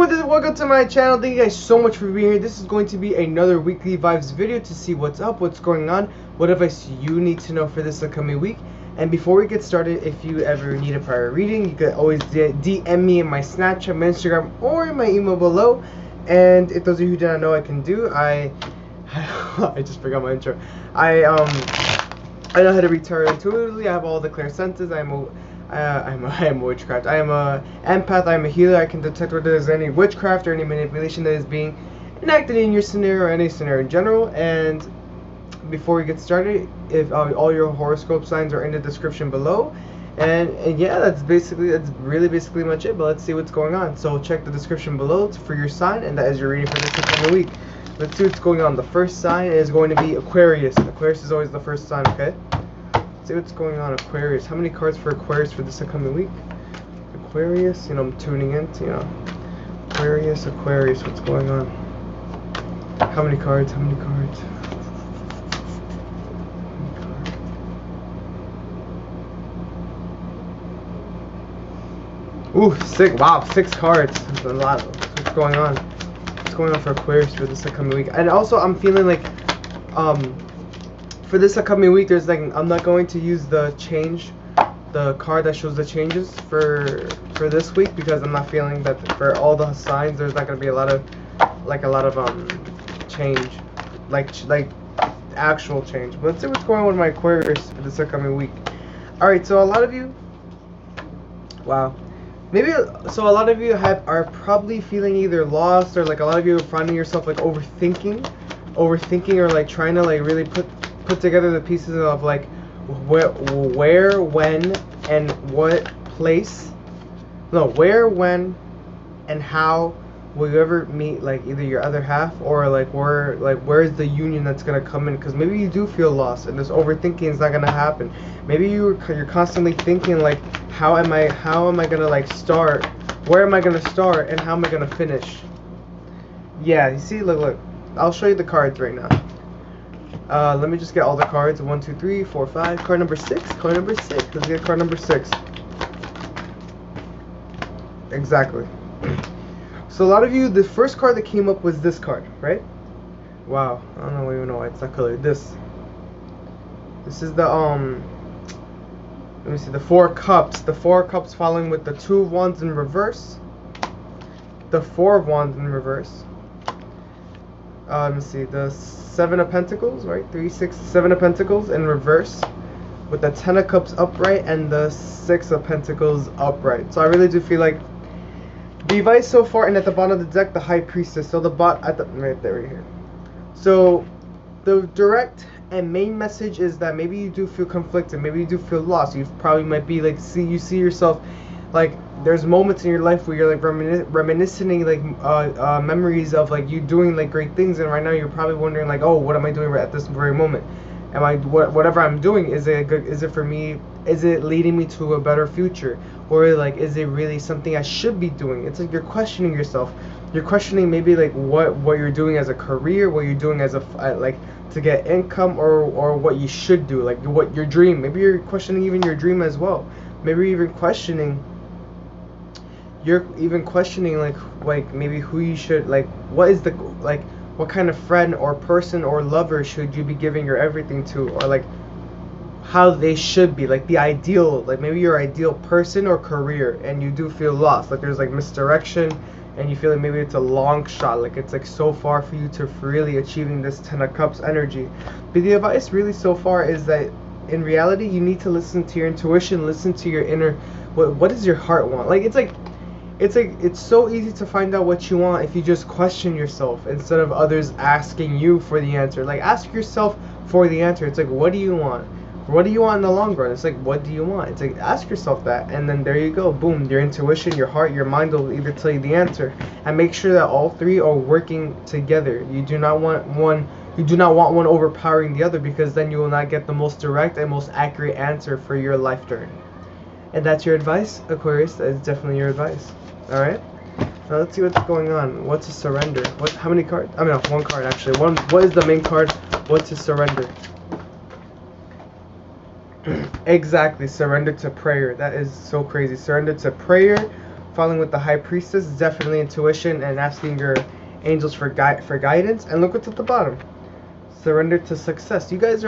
everyone, welcome to my channel. Thank you guys so much for being here. This is going to be another weekly vibes video to see what's up, what's going on, what advice you need to know for this upcoming week. And before we get started, if you ever need a prior reading, you can always DM me in my Snapchat, my Instagram, or in my email below. And if those of you who do not know, I can do, I just forgot my intro. I know how to read tarot intuitively. I have all the clairsenses. I am a witchcraft. I am a empath. I am a healer. I can detect whether there's any witchcraft or any manipulation that is being enacted in your scenario or any scenario in general. And before we get started, if all your horoscope signs are in the description below. And yeah, that's really basically much it. But let's see what's going on. So check the description below for your sign, and that is your reading for this upcoming week. Let's see what's going on. The first sign is going to be Aquarius. Aquarius is always the first sign, okay? Let's see what's going on, Aquarius. How many cards for Aquarius for this upcoming week? Aquarius, you know, I'm tuning in to, you know, Aquarius, what's going on? How many cards? Ooh, six cards. That's a lot. What's going on? What's going on for Aquarius for this upcoming week? And also, I'm feeling like, for this upcoming week, there's like, I'm not going to use the card that shows the changes for this week, because I'm not feeling that for all the signs there's not going to be a lot of change, like actual change. But let's see what's going on with my Aquarius for this upcoming week. All right, so a lot of you, so a lot of you are probably feeling either lost, or like a lot of you are finding yourself like overthinking, or like trying to like really put together the pieces of like where, when, and what place. No, where, when, and how will you ever meet like either your other half, or like where is the union that's gonna come in? Because maybe you do feel lost, and this overthinking is not gonna happen. Maybe you're constantly thinking like, how am I gonna like start? Where am I gonna start, and how am I gonna finish? Yeah, you see, look. I'll show you the cards right now. Let me just get all the cards. 1, 2, 3, 4, 5. Card number 6. Let's get card number 6. Exactly. So a lot of you, the first card that came up was this card, right? Wow. I don't even know why it's not colored. This is the let me see, the 4 cups. The 4 cups following with the 2 of Wands in reverse. The 4 of Wands in reverse. Let me see, the 7 of Pentacles, right? 3, 6, 7 of Pentacles in reverse, with the 10 of Cups upright and the 6 of Pentacles upright. So I really do feel like the advice so far, and at the bottom of the deck, the High Priestess. So right here. So the direct and main message is that maybe you do feel conflicted, maybe you do feel lost. You probably might be like, you see yourself like, there's moments in your life where you're like reminiscing like memories of like you doing like great things, and right now you're probably wondering like, oh, what am I doing right at this very moment? Whatever I'm doing, is it for me? Is it leading me to a better future? Or like, is it really something I should be doing? It's like you're questioning yourself. You're questioning maybe like what you're doing as a career, what you're doing as a like to get income, or what you should do, like what your dream. Maybe you're questioning even your dream as well. Maybe you're even questioning like maybe who you should, like what kind of friend or person or lover should you be giving your everything to, or like how they should be, like the ideal, like maybe your ideal person or career, and you do feel lost, like there's like misdirection, and you feel like maybe it's a long shot, like it's like so far for you to really achieving this 10 of Cups energy. But the advice really so far is that in reality you need to listen to your intuition, listen to your inner, what does your heart want? Like it's so easy to find out what you want if you just question yourself instead of others asking you for the answer. Like, ask yourself for the answer. It's like, what do you want? What do you want in the long run? It's like, what do you want? It's like, ask yourself that, and then there you go. Boom. Your intuition, your heart, your mind will either tell you the answer. And make sure that all three are working together. You do not want one overpowering the other, because then you will not get the most direct and most accurate answer for your life journey. And that's your advice, Aquarius. That is definitely your advice. Alright? Now let's see what's going on. What's a surrender? How many cards? I mean, no, 1 card actually. What is the main card? What's a surrender? Exactly, surrender to prayer. That is so crazy. Surrender to prayer, Following with the High Priestess, definitely intuition and asking your angels for guidance. And look what's at the bottom. Surrender to success. You guys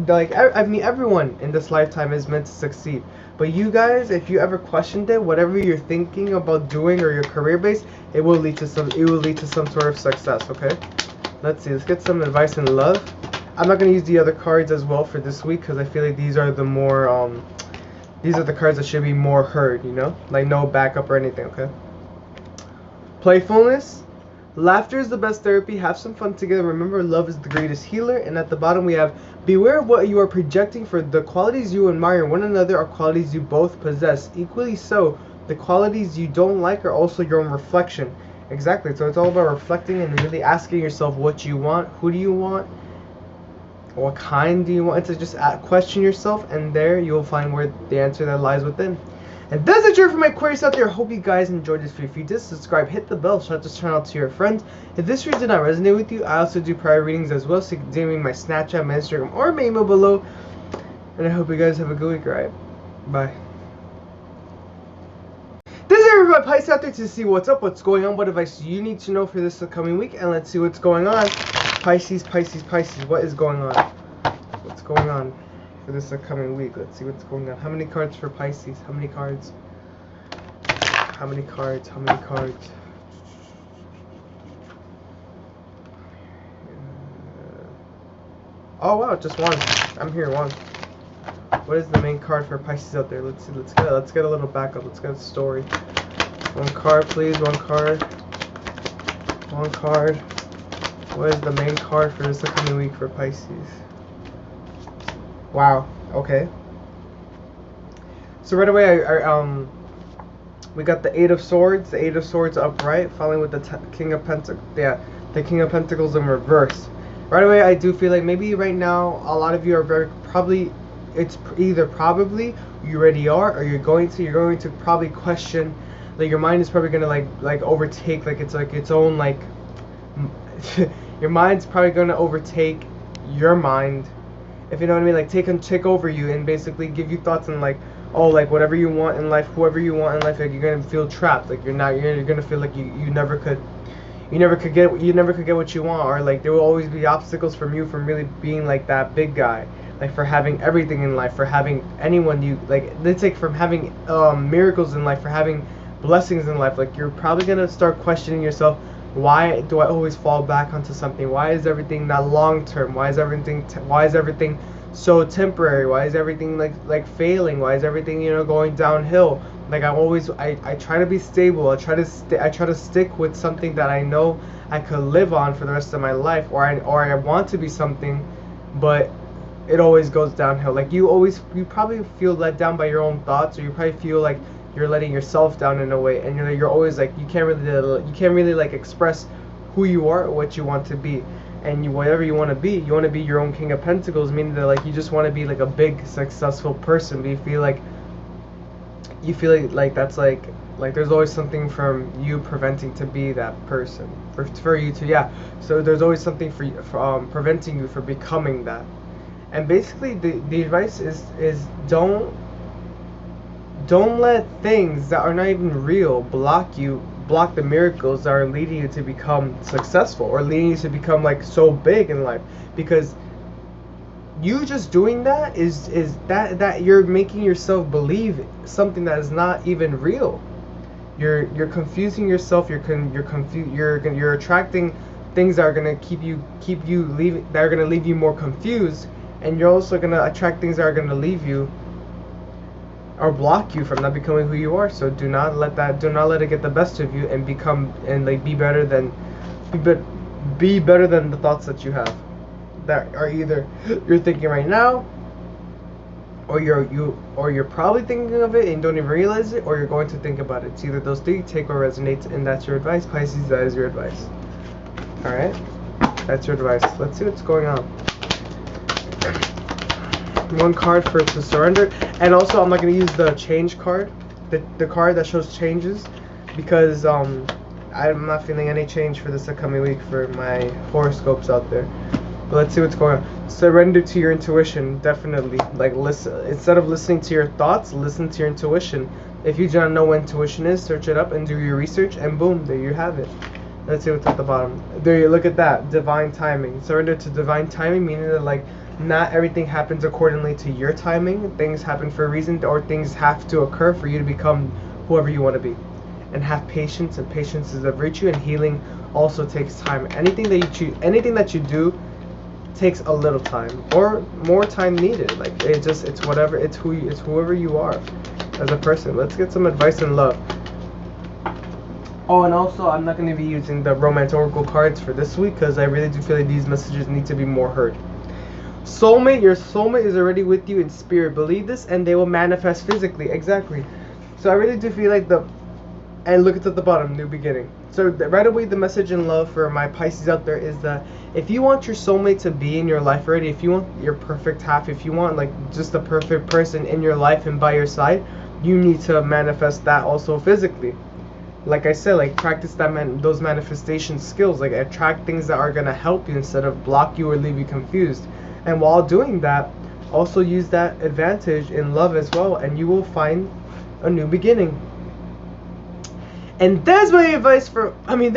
like, I mean, everyone in this lifetime is meant to succeed. But you guys, if you ever questioned it, whatever you're thinking about doing or your career base, it will lead to some sort of success, okay? Let's see. Let's get some advice in love. I'm not going to use the other cards as well for this week because I feel like these are the more these are the cards that should be more heard, you know? Like no backup or anything, okay? Playfulness. Laughter is the best therapy. Have some fun together. Remember, love is the greatest healer. And at the bottom we have, beware of what you are projecting, for the qualities you admire in one another are qualities you both possess. Equally so, the qualities you don't like are also your own reflection. Exactly. So it's all about reflecting and really asking yourself what you want, who do you want, what kind do you want. To just question yourself, and there you'll find where the answer that lies within. And that's it for my Aquarius out there. I hope you guys enjoyed this video. If you did, subscribe, hit the bell, shout this channel out to your friends. If this video did not resonate with you, I also do private readings as well, so you can DM me my Snapchat, my Instagram, or my email below. And I hope you guys have a good week, alright? Bye. This is everybody Pisces out there to see what's up, what's going on, what advice you need to know for this upcoming week, and let's see what's going on. Pisces, Pisces, Pisces, what is going on? What's going on for this upcoming week? Let's see what's going on. How many cards for Pisces? How many cards? How many cards? How many cards? Oh wow, just one. I'm here, one. What is the main card for Pisces out there? Let's see. Let's get a little backup. Let's get a story. One card, please. One card. One card. What is the main card for this upcoming week for Pisces? Wow. Okay. So right away, we got the Eight of Swords. The Eight of Swords upright, following with the King of Pentacles. Yeah, the King of Pentacles in reverse. Right away, I do feel like maybe right now a lot of you are very probably. It's either probably you already are, or you're going to probably question. Like your mind is probably gonna like overtake. Like it's like its own like. Your mind's probably gonna overtake your mind. If you know what I mean, like take over you and basically give you thoughts and like, oh, like whatever you want in life, whoever you want in life, like you're gonna feel trapped. Like you're gonna feel like you never could get what you want, or like there will always be obstacles from you from really being like that big guy, like for having everything in life, for having anyone you like. Let's say from having miracles in life, for having blessings in life. Like you're probably gonna start questioning yourself. Why do I always fall back onto something? Why is everything not long term? Why is everything so temporary? Why is everything like failing? Why is everything going downhill? Like I try to be stable. I try to stick with something that I know I could live on for the rest of my life, or I want to be something, but it always goes downhill. Like you probably feel let down by your own thoughts, or you probably feel like you're letting yourself down in a way, and you're always like you can't really like express who you are or what you want to be. And whatever you want to be your own King of Pentacles, meaning that like you just want to be like a big successful person, but you feel like that's like there's always something from you preventing to be that person for you to so there's always something for preventing you from becoming that. And basically the advice is don't let things that are not even real block the miracles that are leading you to become successful, or leading you to become like so big in life. Because you just doing that is that you're making yourself believe something that is not even real. You're confusing yourself. You're attracting things that are gonna that are gonna leave you more confused, and you're also gonna attract things that are gonna leave you or block you from not becoming who you are. So do not let it get the best of you, and be better than the thoughts that you have, that are either you're thinking right now, or you're probably thinking of it and don't even realize it, or you're going to think about it. It's either those three. Take what resonates, and that's your advice, Pisces. That is your advice. All right, that's your advice. Let's see what's going on. One card to surrender. And also I'm not going to use the change card, the card that shows changes, because I'm not feeling any change for this upcoming week for my horoscopes out there. But let's see what's going on. Surrender to your intuition, definitely. Like listen, instead of listening to your thoughts, listen to your intuition. If you do not know what intuition is, search it up and do your research, and boom, there you have it. Let's see what's at the bottom. There you look at that. Divine timing. Surrender to divine timing, meaning that like not everything happens accordingly to your timing. Things happen for a reason, or things have to occur for you to become whoever you want to be. And have patience, and patience is a virtue, and healing also takes time. Anything that you choose, anything that you do takes a little time, or more time needed. Like it's whatever, it's whoever you are as a person. Let's get some advice in love. Oh, and also I'm not going to be using the romance oracle cards for this week because I really do feel like these messages need to be more heard. Soulmate, your soulmate is already with you in spirit. Believe this and they will manifest physically. Exactly. So I really do feel like and look at the bottom, new beginning. So right away, the message in love for my Pisces out there is that if you want your soulmate to be in your life already, if you want your perfect half, if you want like just the perfect person in your life and by your side, you need to manifest that also physically. Like I said, like practice those manifestation skills, like attract things that are going to help you instead of block you or leave you confused. And while doing that, also use that advantage in love as well, and you will find a new beginning. And there's my advice for, oh my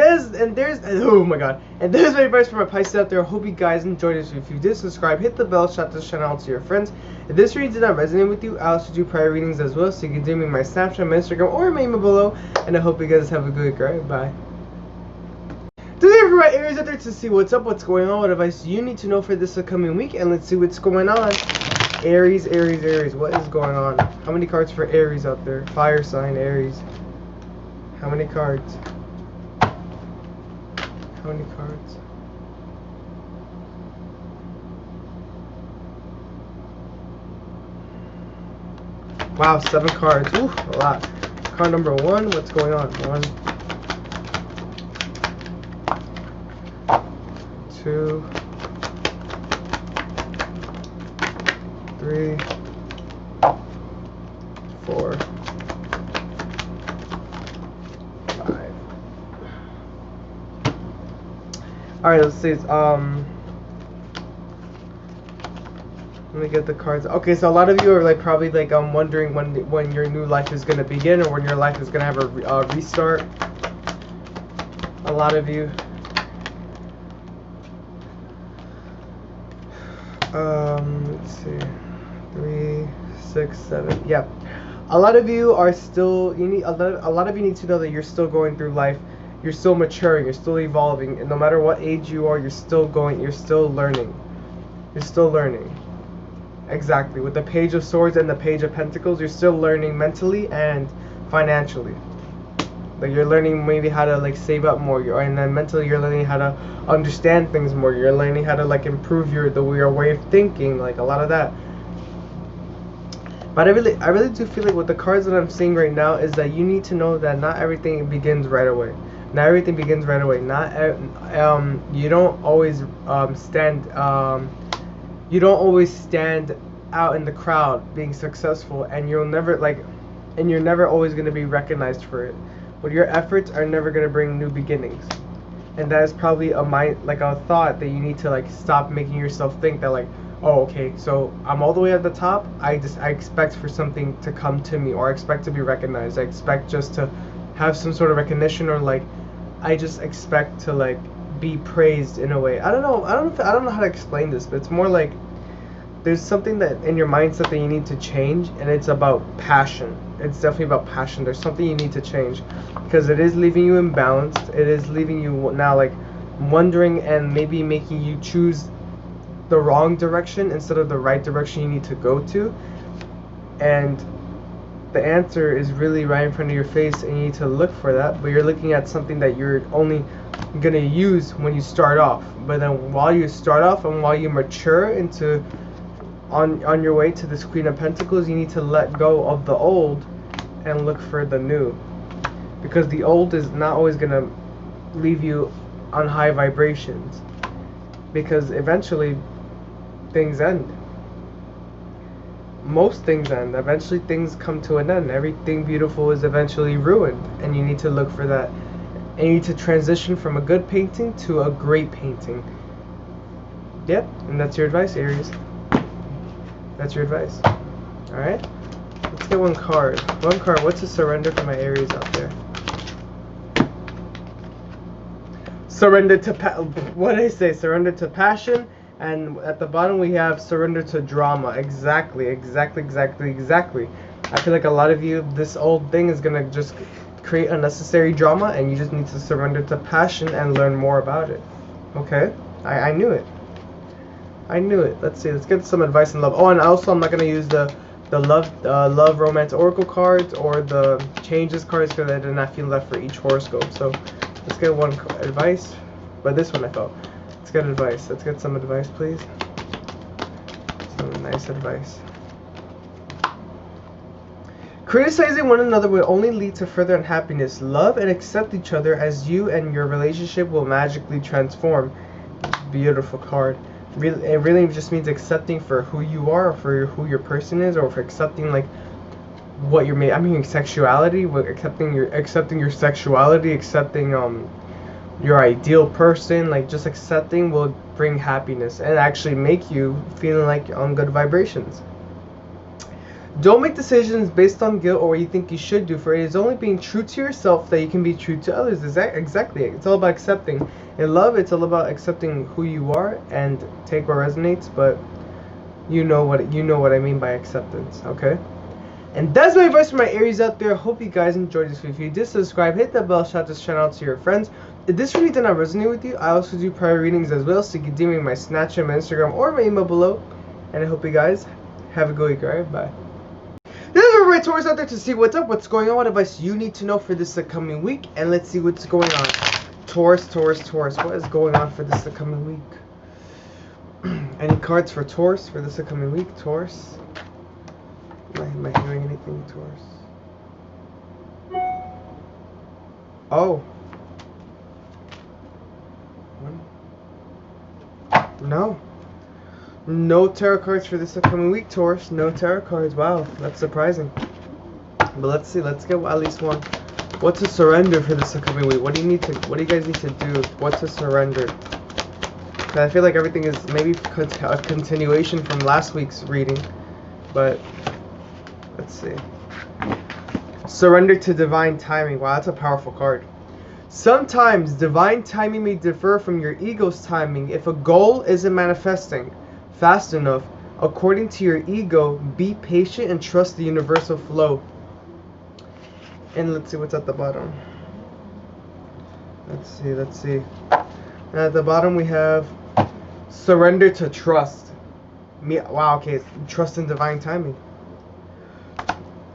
god. And there's my advice for my Pisces out there. I hope you guys enjoyed this. If you did, subscribe, hit the bell, shout this channel out to your friends. If this reading did not resonate with you, I also do prior readings as well, so you can DM me my Snapchat, my Instagram, or my email below. And I hope you guys have a good week. Alright, bye. Today for my Aries out there to see what's up, what's going on, what advice you need to know for this upcoming week, and let's see what's going on. Aries, Aries, Aries, what is going on? How many cards for Aries out there? Fire sign, Aries. How many cards? How many cards? Wow, 7 cards. Ooh, a lot. Card number 1, what's going on? 1, 2, 3, 4, 5. Alright, let's see. Let me get the cards. Okay, so a lot of you are like probably like wondering when your new life is gonna begin, or when your life is gonna have a restart. A lot of you. Let's see. 3, 6, 7. Yeah. A lot of you are still. A lot of you need to know that you're still going through life. You're still maturing. You're still evolving, and no matter what age you are, you're still going. You're still learning. You're still learning. Exactly. With the Page of Swords and the Page of Pentacles, you're still learning mentally and financially. Like you're learning maybe how to like save up more, and then mentally you're learning how to understand things more. You're learning how to like improve your way of thinking, like a lot of that. But I really do feel like with the cards that I'm seeing right now is that you need to know that not everything begins right away. Not everything begins right away. You don't always you don't always stand out in the crowd being successful, and you're never always going to be recognized for it. But your efforts are never going to bring new beginnings. And that is probably a thought that you need to like stop making yourself think that like, oh, okay, so I'm all the way at the top. I expect for something to come to me, or I expect to be recognized. I expect just to have some sort of recognition, or like I just expect to like be praised in a way. I don't know how to explain this, but it's more like there's something that in your mindset that you need to change, and it's about passion. It's definitely about passion. There's something you need to change, because it is leaving you imbalanced. It is leaving you now like wondering, and maybe making you choose the wrong direction instead of the right direction you need to go to. And the answer is really right in front of your face, and you need to look for that. But you're looking at something that you're only gonna use when you start off. But then while you start off and while you mature into on your way to this Queen of Pentacles, you need to let go of the old and look for the new, because the old is not always gonna leave you on high vibrations, because eventually things end. Most things end. Eventually things come to an end. Everything beautiful is eventually ruined, and you need to look for that. And you need to transition from a good painting to a great painting. Yep, and that's your advice, Aries. That's your advice. Alright? Let's get one card. One card. What's a surrender for my Aries out there? Surrender to what did I say? Surrender to passion. And at the bottom we have surrender to drama. Exactly. I feel like a lot of you, this old thing is gonna just create unnecessary drama, and you just need to surrender to passion and learn more about it. Okay? I knew it. I knew it. Let's see. Let's get some advice in love. Oh, and also I'm not gonna use the love romance oracle cards or the changes cards because I did not feel that for each horoscope. So let's get one advice. But this one I felt. Let's get advice. Let's get some advice, please. Some nice advice. Criticizing one another will only lead to further unhappiness. Love and accept each other as you and your relationship will magically transform. Beautiful card. It really just means accepting for who you are, or for who your person is, or for accepting like what you're made. I'm hearing sexuality, accepting your sexuality, accepting your ideal person, like just accepting will bring happiness and actually make you feeling like on good vibrations. Don't make decisions based on guilt or what you think you should do, for it is only being true to yourself that you can be true to others. Exactly. It's all about accepting. In love, it's all about accepting who you are and take what resonates, but you know what I mean by acceptance, okay? And that's my advice for my Aries out there. Hope you guys enjoyed this video. If you did, subscribe, hit that bell, shout this channel out to your friends. If this really did not resonate with you, I also do prior readings as well, so you can DM me my Snapchat, my Instagram, or my email below. And I hope you guys have a good week, alright? Bye. This is my Taurus out there to see what's up, what's going on, what advice you need to know for this upcoming week, and let's see what's going on. Taurus, what is going on for this upcoming week? Any cards for Taurus for this upcoming week? Taurus? Am I hearing anything, Taurus? Oh. No. No tarot cards for this upcoming week, Taurus. No tarot cards. Wow, that's surprising. But let's see. Let's get at least one. What's a surrender for this upcoming week? What do you guys need to do? What's a surrender? I feel like everything is maybe a continuation from last week's reading, but let's see. Surrender to divine timing. Wow, that's a powerful card. Sometimes divine timing may differ from your ego's timing. If a goal isn't manifesting fast enough, according to your ego, be patient and trust the universal flow. And let's see what's at the bottom. Let's see. And at the bottom we have surrender to trust. Wow, okay, trust in divine timing.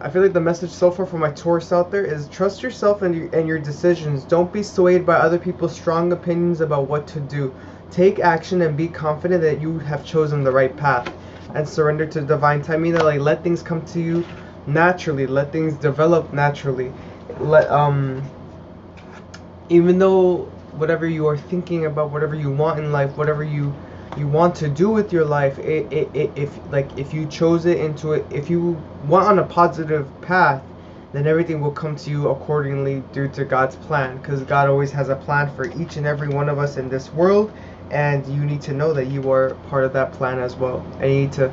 I feel like the message so far for my Taurus out there is trust yourself and your decisions. Don't be swayed by other people's strong opinions about what to do. Take action and be confident that you have chosen the right path. And surrender to divine timing. That like let things come to you naturally. Let things develop naturally. Even though whatever you are thinking about, whatever you want in life, whatever you want to do with your life, if you chose it into it, if you went on a positive path, then everything will come to you accordingly due to God's plan, because God always has a plan for each and every one of us in this world, and you need to know that you are part of that plan as well. And you need to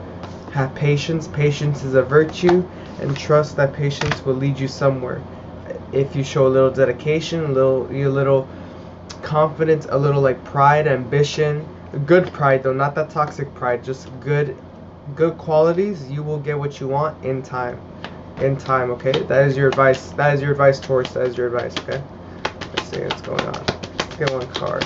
have patience. Patience is a virtue, and trust that patience will lead you somewhere. If you show a little dedication, a little confidence, a little like pride, ambition, good pride though, not that toxic pride, just good qualities, you will get what you want in time. Okay? That is your advice, Taurus. That is your advice, okay? Let's see what's going on. Let's get one card.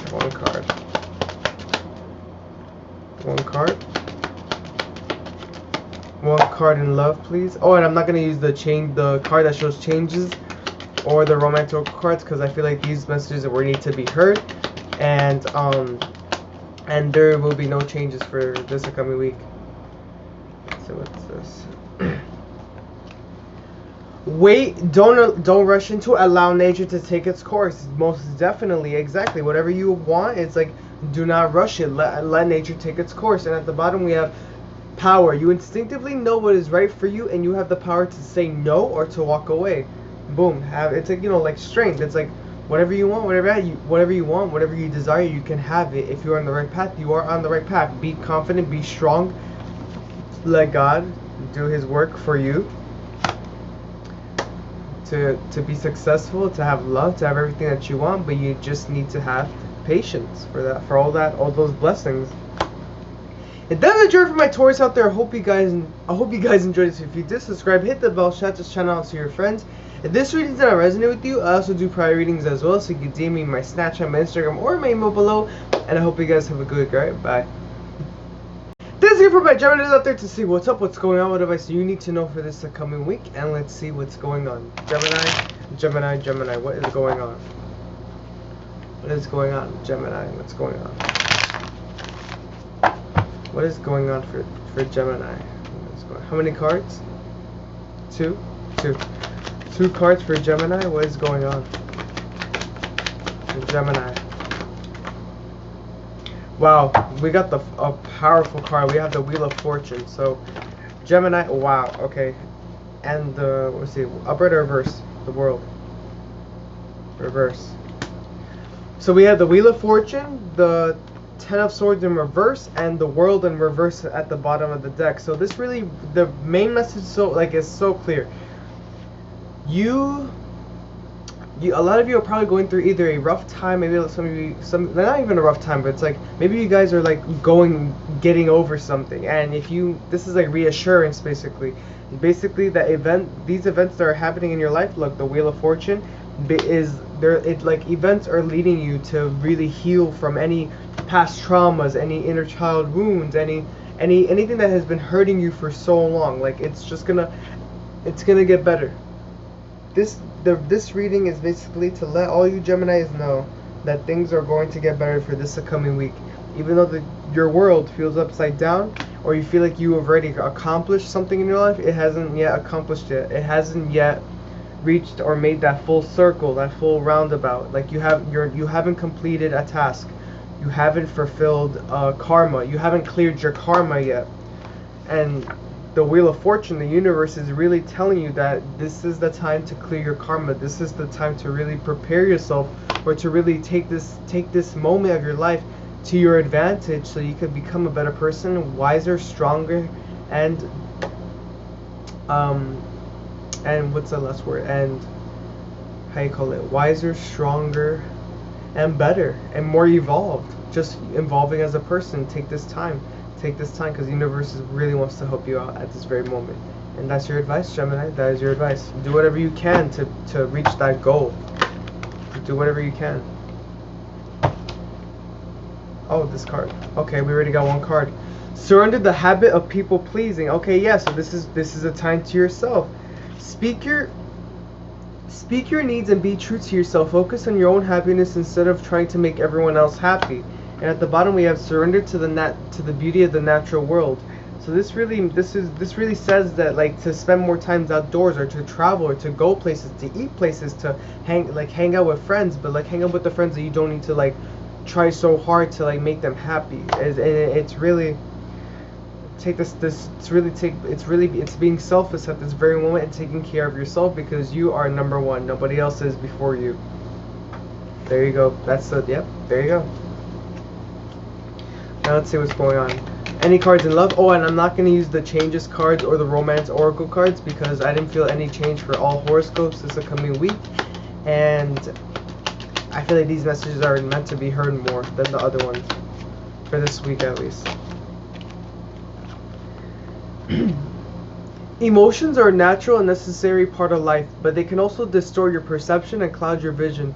One card in love, please. Oh, and I'm not gonna use the card that shows changes or the romantic cards, because I feel like these messages will need to be heard, and there will be no changes for this upcoming week. So what's this? Wait, don't rush into it. Allow nature to take its course. Most definitely, exactly. Whatever you want, it's like do not rush it. Let nature take its course. And at the bottom we have power. You instinctively know what is right for you, and you have the power to say no or to walk away. Boom. It's like, like strength. It's like whatever you want, whatever you desire, you can have it. If you're on the right path, you are on the right path. Be confident, be strong. Let God do his work for you. to be successful, to have love, to have everything that you want, but you just need to have patience for that, for all those blessings. If that's a journey for my Taurus out there, I hope you guys enjoyed this. If you did, subscribe, hit the bell, shout this channel out to your friends. If this reading did not resonate with you, I also do private readings as well, so you can DM me my Snapchat, my Instagram, or my email below. And I hope you guys have a good week. Alright, bye. This is it for my Geminis out there to see what's up, what's going on, what advice you need to know for this coming week, and let's see what's going on. Gemini, what is going on? What is going on, Gemini? What's going on? What is going on for Gemini? How many cards? Two cards for Gemini. What is going on for Gemini? Wow, we got a powerful card. We have the Wheel of Fortune. So Gemini, wow, okay. And let's see, upright or reverse? The World. Reverse. So we have the Wheel of Fortune, the Ten of Swords in reverse, and the World in reverse at the bottom of the deck. So this really, the main message is so clear. A lot of you are probably going through either a rough time, maybe not even a rough time, but it's like maybe you guys are like getting over something, and this is like reassurance basically that these events that are happening in your life, look, the Wheel of Fortune events are leading you to really heal from any past traumas, any inner child wounds, anything that has been hurting you for so long. Like it's gonna get better. This reading is basically to let all you Geminis know that things are going to get better for this upcoming week. Even though your world feels upside down, or you feel like you have already accomplished something in your life, it hasn't yet accomplished it. It hasn't yet reached or made that full circle, that full roundabout. Like you haven't completed a task. You haven't fulfilled karma. You haven't cleared your karma yet. And the Wheel of Fortune, the universe is really telling you that this is the time to clear your karma. This is the time to really prepare yourself, or to really take this moment of your life to your advantage, so you could become a better person, wiser, stronger, and what's the last word? And how you call it? Wiser, stronger, and better, and more evolved. Just evolving as a person. Take this time because the universe really wants to help you out at this very moment. And that's your advice, Gemini. That is your advice. Do whatever you can to reach that goal. Do whatever you can. Oh, this card. Okay, we already got one card. Surrender the habit of people pleasing. Okay, yeah, so this is a time to yourself. Speak your needs and be true to yourself. Focus on your own happiness instead of trying to make everyone else happy. And at the bottom we have surrender to the beauty of the natural world. So this really says that, like, to spend more time outdoors, or to travel, or to go places, to eat places, to hang out with friends, but like hang out with the friends that you don't need to like try so hard to like make them happy. It's really take this it's being selfless at this very moment and taking care of yourself, because you are number one. Nobody else is before you. There you go. There you go. Now let's see what's going on. Any cards in love? Oh, and I'm not going to use the changes cards or the romance oracle cards, because I didn't feel any change for all horoscopes this upcoming week, and I feel like these messages are meant to be heard more than the other ones, for this week at least. Emotions are a natural and necessary part of life, but they can also distort your perception and cloud your vision.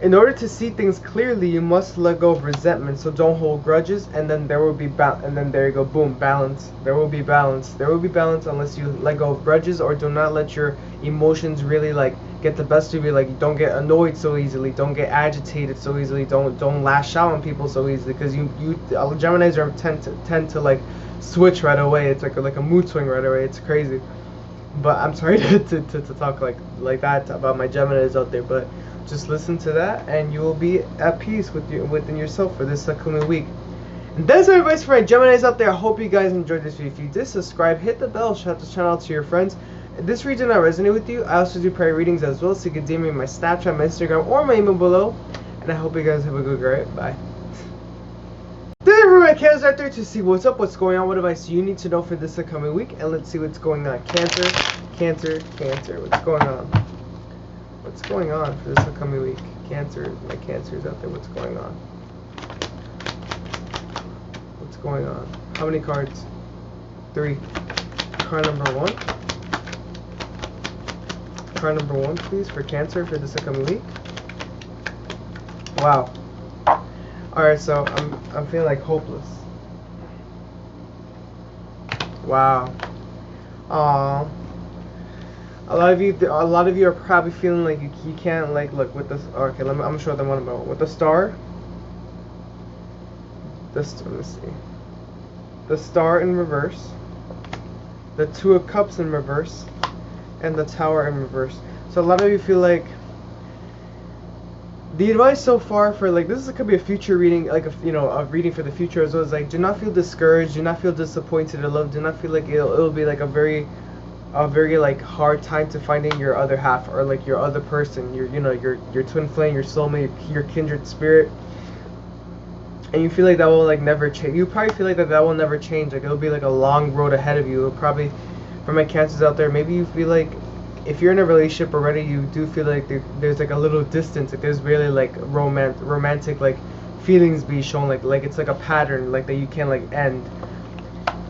In order to see things clearly, you must let go of resentment, so don't hold grudges, and then there will be and then there you go, boom, balance. There will be balance. There will be balance unless you let go of grudges, or do not let your emotions really like get the best of you. Like, don't get annoyed so easily, don't get agitated so easily, don't lash out on people so easily, because Geminis tend to like switch right away. It's like a mood swing right away. It's crazy. But I'm sorry to talk like that about my Geminis out there, but just listen to that and you will be at peace within yourself for this upcoming week. And that's my advice for my Geminis out there. I hope you guys enjoyed this video. If you did, subscribe, hit the bell, shout this channel out to your friends. If this reading did not resonate with you, I also do private readings as well, so you can DM me my Snapchat, my Instagram, or my email below. And I hope you guys have a good day. Bye. This is for my Cancers out there to see what's up, what's going on, what advice you need to know for this upcoming week. And let's see what's going on. Cancer, what's going on? What's going on for this upcoming week? Cancer, my Cancers out there, what's going on? What's going on? How many cards? 3. Card number 1. Card number 1, please, for Cancer for this upcoming week. Wow. Alright, so I'm feeling like hopeless. Wow. Aww. A lot of you are probably feeling like you can't, like, look with this. Okay, I'm gonna show them one by one. With the star. Let me see. The star in reverse. The 2 of Cups in reverse. And the Tower in reverse. So a lot of you feel like the advice so far for, like, this could be a future reading, like a reading for the future as well, as like, do not feel discouraged, do not feel disappointed in love, do not feel like it'll be like a very like hard time to finding your other half, or like your other person, your twin flame, your soulmate, your kindred spirit. And you feel like that will like never change. You probably feel like that will never change. Like it'll be like a long road ahead of you. It'll probably, for my Cancers out there, maybe you feel like if you're in a relationship already, you do feel like there's like a little distance. Like there's really like romantic like feelings being shown. Like it's like a pattern like that you can't like end.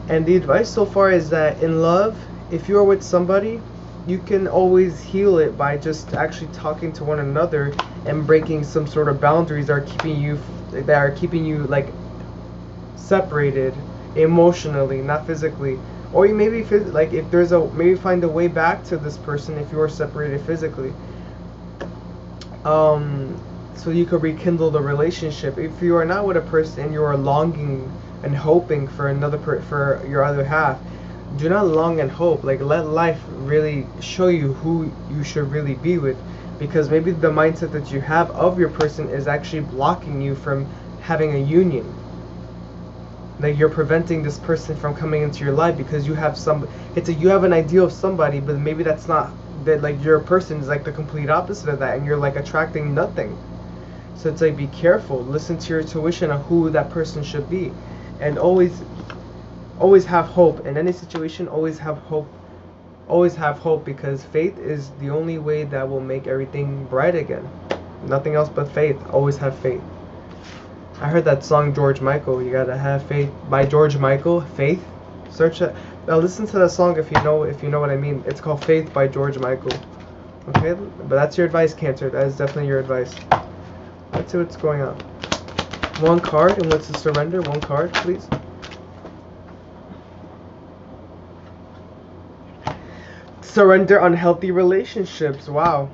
And the advice so far is that in love, if you are with somebody, you can always heal it by just actually talking to one another and breaking some sort of boundaries that are keeping you like separated emotionally, not physically. Or you maybe like if there's maybe find a way back to this person if you are separated physically. So you could rekindle the relationship. If you are not with a person and you are longing and hoping for for your other half, do not long and hope. Like let life really show you who you should really be with, because maybe the mindset that you have of your person is actually blocking you from having a union. Like you're preventing this person from coming into your life because you have you have an idea of somebody, but maybe that's not that. Like your person is like the complete opposite of that, and you're like attracting nothing. So it's like, be careful, listen to your intuition of who that person should be, and always have hope in any situation. Always have hope, because faith is the only way that will make everything bright again. Nothing else but faith. Always have faith. I heard that song, George Michael, you gotta have faith, by George Michael. Faith, search it. Now listen to that song if you know what I mean. It's called Faith by George Michael. Okay, but that's your advice, Cancer. That is definitely your advice. Let's see what's going on. One card, and what's the surrender? One card, please. Surrender unhealthy relationships. Wow.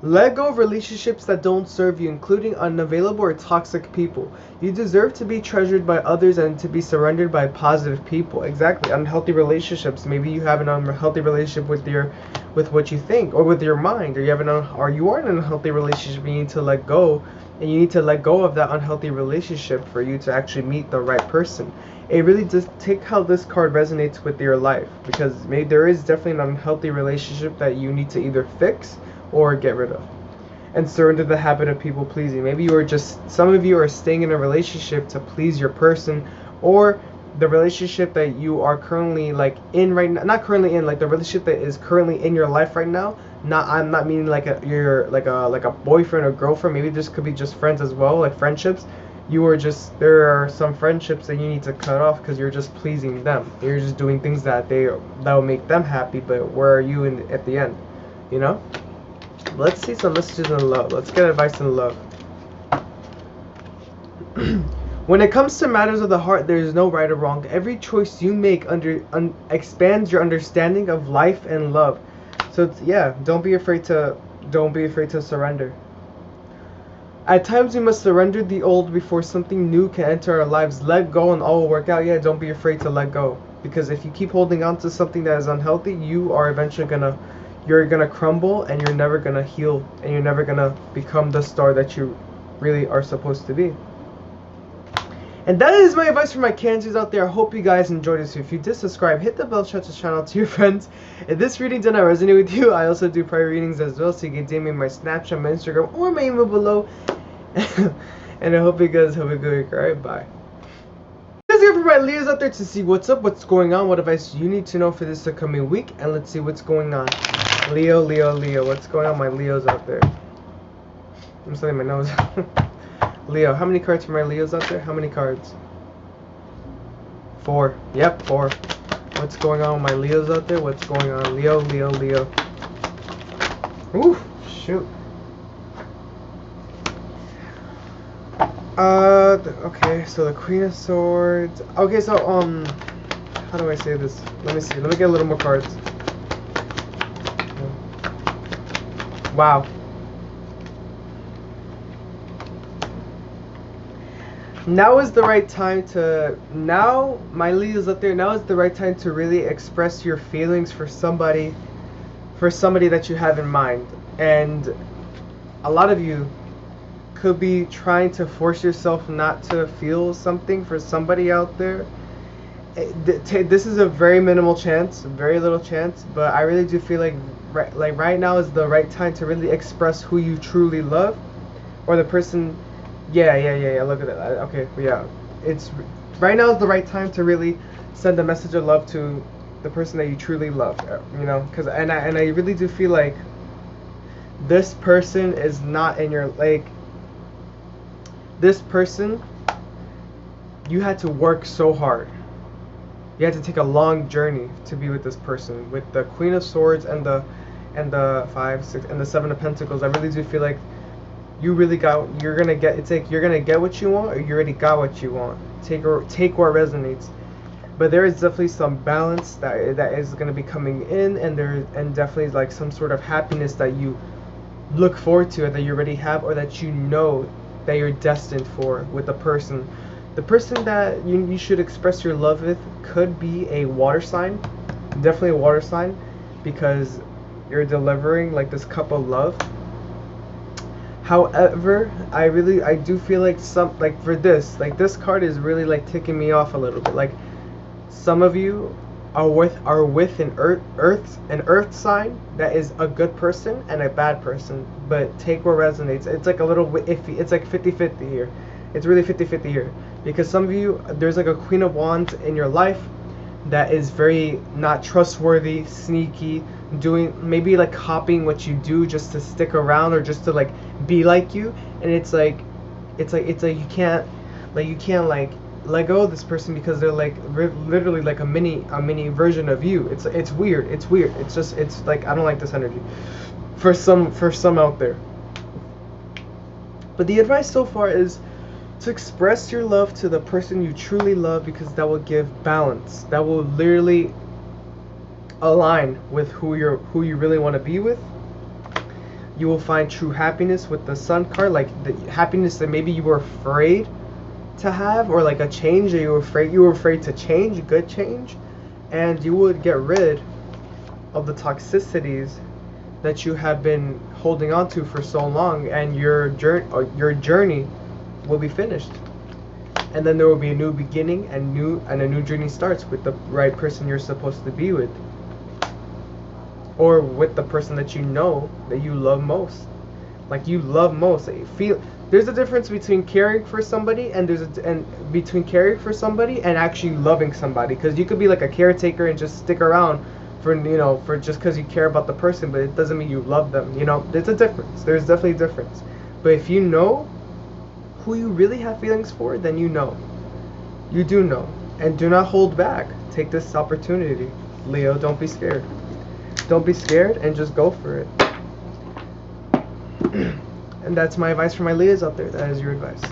Let go of relationships that don't serve you, including unavailable or toxic people. You deserve to be treasured by others and to be surrendered by positive people. Exactly. Unhealthy relationships. Maybe you have an unhealthy relationship with what you think, or with your mind, or you are in an unhealthy relationship. You need to let go, and you need to let go of that unhealthy relationship for you to actually meet the right person. It really just take how this card resonates with your life, because maybe there is definitely an unhealthy relationship that you need to either fix or get rid of. And surrender the habit of people pleasing. Maybe some of you are staying in a relationship to please your person, or the relationship that you are currently like in right now, not currently in, like the relationship that is currently in your life right now. I'm not meaning like you're like a boyfriend or girlfriend. Maybe this could be just friends as well, like friendships. There are some friendships that you need to cut off because you're just pleasing them. You're just doing things that will make them happy, but where are you at the end? You know? Let's see some messages in love. Let's get advice in love. When it comes to matters of the heart, there is no right or wrong. Every choice you make expands your understanding of life and love. So don't be afraid to surrender. At times we must surrender the old before something new can enter our lives. Let go and all will work out. Yeah, don't be afraid to let go. Because if you keep holding on to something that is unhealthy, you are eventually you're gonna crumble, and you're never gonna heal, and you're never gonna become the star that you really are supposed to be. And that is my advice for my Cancers out there. I hope you guys enjoyed this. If you did, subscribe, hit the bell, shout the channel to your friends. If this reading did not resonate with you, I also do private readings as well, so you can DM me my Snapchat, my Instagram, or my email below. And I hope you guys have a good week. Alright, bye. Let's go for my Leos out there to see what's up, what's going on, what advice you need to know for this upcoming week, and let's see what's going on. Leo, Leo, Leo. What's going on, my Leos out there? I'm studying my nose. Leo, how many cards for my Leos out there? How many cards? 4. Yep, 4. What's going on with my Leos out there? What's going on? Leo, Leo, Leo. Ooh, shoot. Okay, so the Queen of Swords. Okay, so, how do I say this? Let me see. Let me get a little more cards. Wow. Now is the right time to, now, my Leos out there, now is the right time to really express your feelings for somebody that you have in mind. And a lot of you could be trying to force yourself not to feel something for somebody out there. This is a very minimal chance, very little chance, but I really do feel like right now is the right time to really express who you truly love, or the person. Yeah. Look at that. Okay, yeah. It's right now is the right time to really send a message of love to the person that you truly love. You know, and I really do feel like this person is not in your, like, this person, you had to work so hard. You had to take a long journey to be with this person. With the Queen of Swords and the 5, 6, and the 7 of Pentacles, I really do feel like you really got. You're gonna get. It's like you're gonna get what you want, or you already got what you want. Take what resonates. But there is definitely some balance that is gonna be coming in, and definitely like some sort of happiness that you look forward to, or that you already have, or that you know that you're destined for with the person. The person that you should express your love with could be a water sign, definitely a water sign, because you're delivering like this cup of love. However, I do feel like for this, like this card is really like ticking me off a little bit. Like some of you are with an earth sign that is a good person and a bad person, but take what resonates. It's like a little iffy. It's like 50-50 here. It's really 50-50 here, because some of you, there's like a Queen of Wands in your life that is very not trustworthy, sneaky, doing maybe like copying what you do just to stick around, or just to like be like you. And it's like you can't like let go of this person, because they're like literally like a mini version of you. It's weird. It's like, I don't like this energy for some out there. But the advice so far is to express your love to the person you truly love, because that will give balance. That will literally align with who you really want to be with. You will find true happiness with the Sun card, like the happiness that maybe you were afraid to have, or like a change that you were afraid to change, good change, and you would get rid of the toxicities that you have been holding on to for so long, and your journey will be finished, and then there will be a new beginning, and a new journey starts with the right person you're supposed to be with, or with the person that you know that you love most. Like you love most. That you feel. There's a difference between caring for somebody and between caring for somebody and actually loving somebody, because you could be like a caretaker and just stick around for just because you care about the person, but it doesn't mean you love them. There's a difference. There's definitely a difference. But if you know who you really have feelings for, then you know. You do know. And do not hold back. Take this opportunity. Leo, don't be scared. Don't be scared and just go for it. And that's my advice for my Leos out there. That is your advice.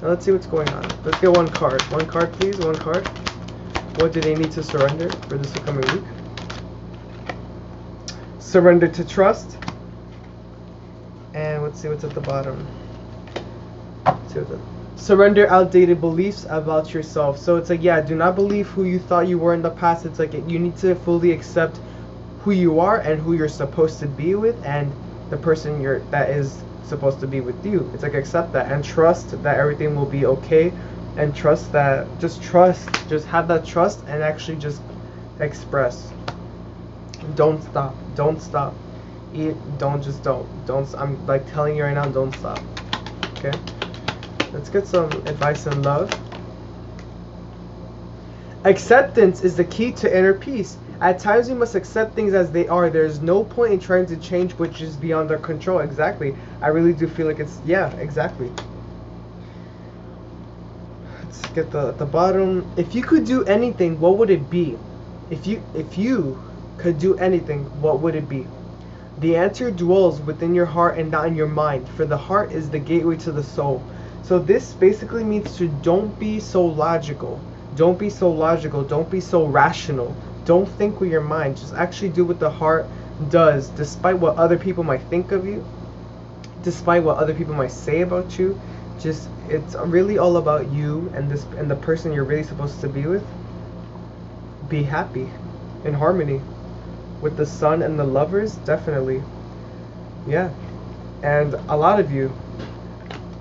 Now let's see what's going on. Let's get one card. One card, please. One card. What do they need to surrender for this upcoming week? Surrender to trust. And let's see what's at the bottom. Surrender outdated beliefs about yourself. So it's like, yeah, do not believe who you thought you were in the past. It's like you need to fully accept who you are and who you're supposed to be with, and the person that is supposed to be with you. It's like, accept that and trust that everything will be okay, and just have that trust, and actually just express. Don't stop. I'm like telling you right now, don't stop. Okay, let's get some advice on love. Acceptance is the key to inner peace. At times we must accept things as they are. There's no point in trying to change which is beyond our control. Exactly. I really do feel like it's, yeah, exactly. Let's get the bottom. If you could do anything, what would it be? If you could do anything, what would it be? The answer dwells within your heart and not in your mind, for the heart is the gateway to the soul. So this basically means to don't be so logical. Don't be so logical. Don't be so rational. Don't think with your mind. Just actually do what the heart does, despite what other people might think of you, despite what other people might say about you. Just, it's really all about you and the person you're really supposed to be with. Be happy, in harmony with the sun and the lovers, definitely. Yeah. And a lot of you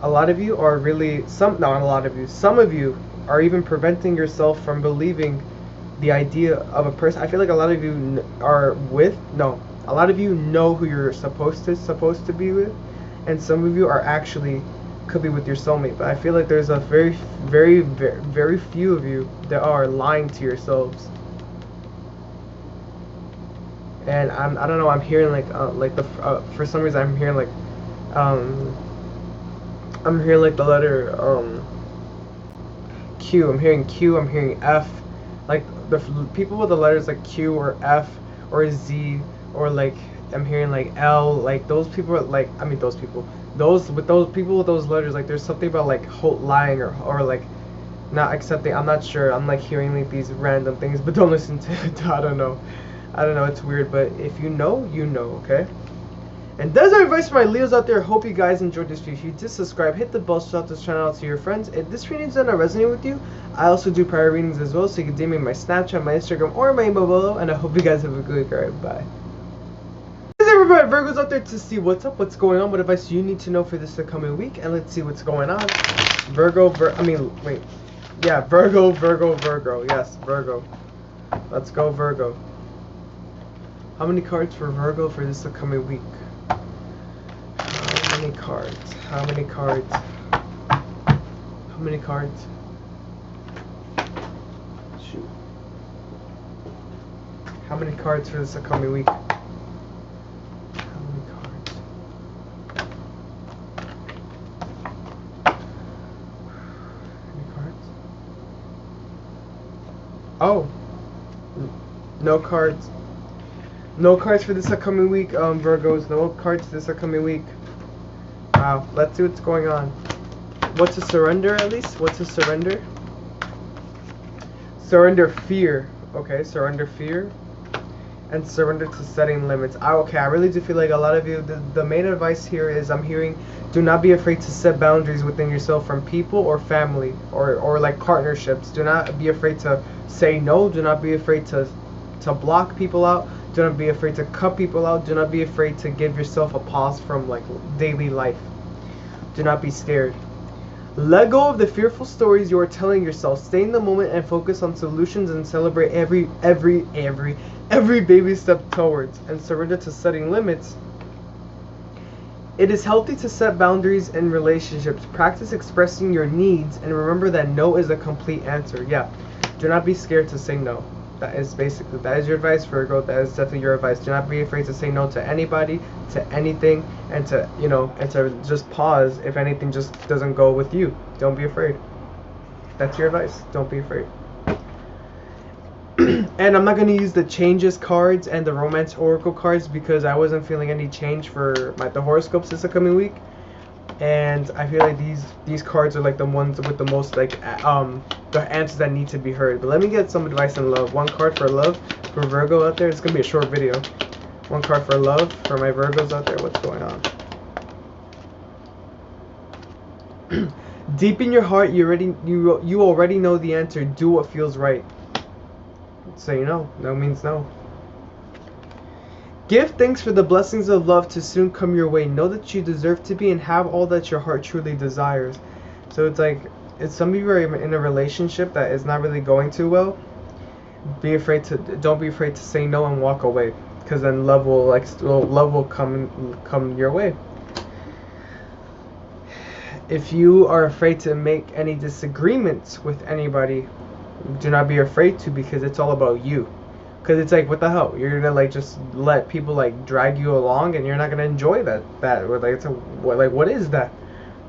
are really, not a lot of you, some of you are even preventing yourself from believing the idea of a person. I feel like a lot of you a lot of you know who you're supposed to be with, and some of you are actually could be with your soulmate. But I feel like there's a very, very, very, very few of you that are lying to yourselves. And I don't know, I'm hearing for some reason I'm hearing the letter Q. I'm hearing Q, I'm hearing F. Like the people with the letters like Q or F or Z, or like I'm hearing like L, like those people are like, I mean those people with those letters, like there's something about like lying or like not accepting. I'm not sure. I'm like hearing like these random things, but don't listen to it. I don't know, it's weird, but if you know, you know, okay? And that's our advice for my Leos out there. Hope you guys enjoyed this video. If you did, subscribe, hit the bell, shout this channel out to your friends. If this reading does not resonate with you, I also do prior readings as well, so you can DM me my Snapchat, my Instagram, or my email below. And I hope you guys have a good week. Alright, bye. This is everybody, Virgos out there, to see what's up, what's going on, what advice you need to know for this upcoming week, and let's see what's going on. Virgo, yes, Virgo. Let's go, Virgo. How many cards for Virgo for this upcoming week? How many cards? How many cards? How many cards? Shoot. How many cards for this upcoming week? How many cards? Any cards? Oh. No cards. No cards for this upcoming week, Virgos. No cards this upcoming week. Wow. Let's see what's going on. What's a surrender, at least? What's a surrender? Surrender fear. Okay, surrender fear. And surrender to setting limits. Okay, I really do feel like a lot of you, the main advice here is I'm hearing, do not be afraid to set boundaries within yourself from people or family or like partnerships. Do not be afraid to say no. Do not be afraid to block people out. Do not be afraid to cut people out. Do not be afraid to give yourself a pause from like daily life. Do not be scared. Let go of the fearful stories you are telling yourself. Stay in the moment and focus on solutions, and celebrate every baby step towards, and surrender to setting limits. It is healthy to set boundaries in relationships. Practice expressing your needs, and remember that no is a complete answer. Yeah, do not be scared to say no. That is your advice, Virgo. That is definitely your advice. Do not be afraid to say no to anybody, to anything, and to just pause if anything just doesn't go with you. Don't be afraid. That's your advice. Don't be afraid. And I'm not going to use the changes cards and the romance oracle cards because I wasn't feeling any change for the horoscopes this upcoming week. And I feel like these cards are like the ones with the most like the answers that need to be heard. But let me get some advice on love. One card for love for Virgo out there. It's gonna be a short video. One card for love for my Virgos out there. What's going on? Deep in your heart, you already know the answer. Do what feels right. Say no. No means no. Give thanks for the blessings of love to soon come your way. Know that you deserve to be and have all that your heart truly desires. So it's like, some of you are in a relationship that is not really going too well. Don't be afraid to say no and walk away, because then love will come your way. If you are afraid to make any disagreements with anybody, do not be afraid to, because it's all about you. Because it's like, what the hell? You're gonna like just let people like drag you along, and you're not gonna enjoy that. Like, it's a, what is that?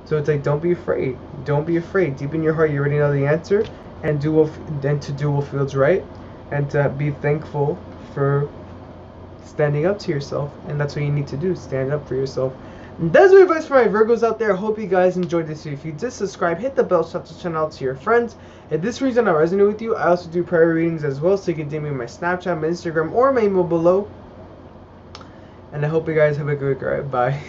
So it's like, don't be afraid. Don't be afraid. Deep in your heart, you already know the answer, and to do what feels right, and to be thankful for standing up to yourself. And that's what you need to do. Stand up for yourself. And that's my advice for my Virgos out there. I hope you guys enjoyed this video. If you did, subscribe, hit the bell, shout the channel out to your friends. If this reason I resonate with you, I also do prayer readings as well, so you can DM me my Snapchat, my Instagram, or my email below. And I hope you guys have a good night. Bye.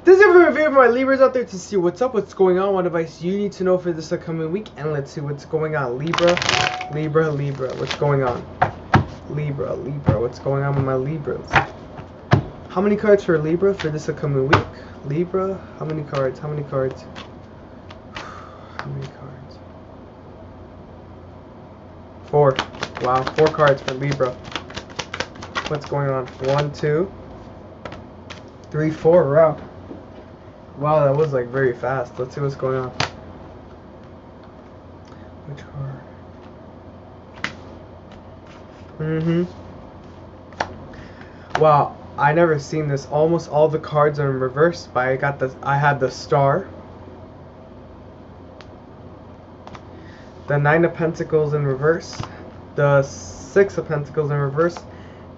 This is it for my video for my Libras out there, to see what's up, what's going on, what advice you need to know for this upcoming week. And let's see what's going on. Libra, what's going on? Libra, what's going on with my Libras? How many cards for Libra for this upcoming week? Libra, how many cards? How many cards? How many cards? 4. Wow, 4 cards for Libra. What's going on? 1, 2, 3, 4. Wow. Wow, that was like very fast. Let's see what's going on. Which card? Wow. I never seen this. Almost all the cards are in reverse, but I had the star, the 9 of Pentacles in reverse, the 6 of Pentacles in reverse,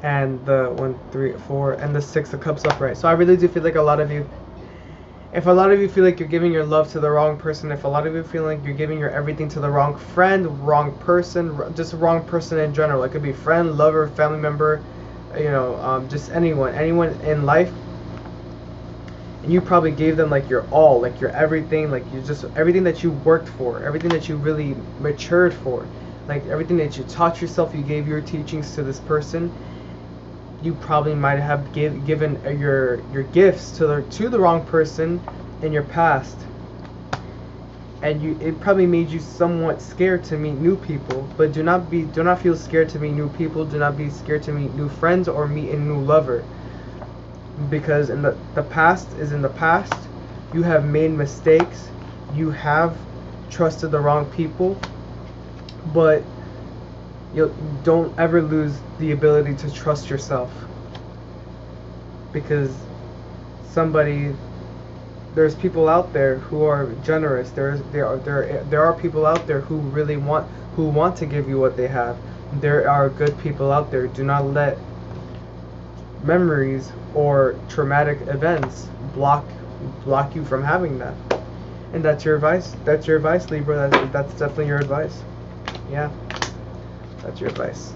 and the 1, 3, 4, and the 6 of Cups upright. So I really do feel like if a lot of you feel like you're giving your love to the wrong person, if a lot of you feel like you're giving your everything to the wrong friend, wrong person, just wrong person in general, it could be friend, lover, family member, you know, just anyone in life, and you probably gave them like your all, like your everything, like you just everything that you worked for, everything that you really matured for, like everything that you taught yourself, you gave your teachings to this person. You probably might have given your gifts to the wrong person in your past, and it probably made you somewhat scared to meet new people. But do not feel scared to meet new people. Do not be scared to meet new friends or meet a new lover, because in the past is in the past. You have made mistakes. You have trusted the wrong people, but you don't ever lose the ability to trust yourself, because there's people out there who are generous. There are people out there who really want to give you what they have. There are good people out there. Do not let memories or traumatic events block you from having that. And that's your advice. That's your advice, Libra. That's definitely your advice. Yeah, that's your advice.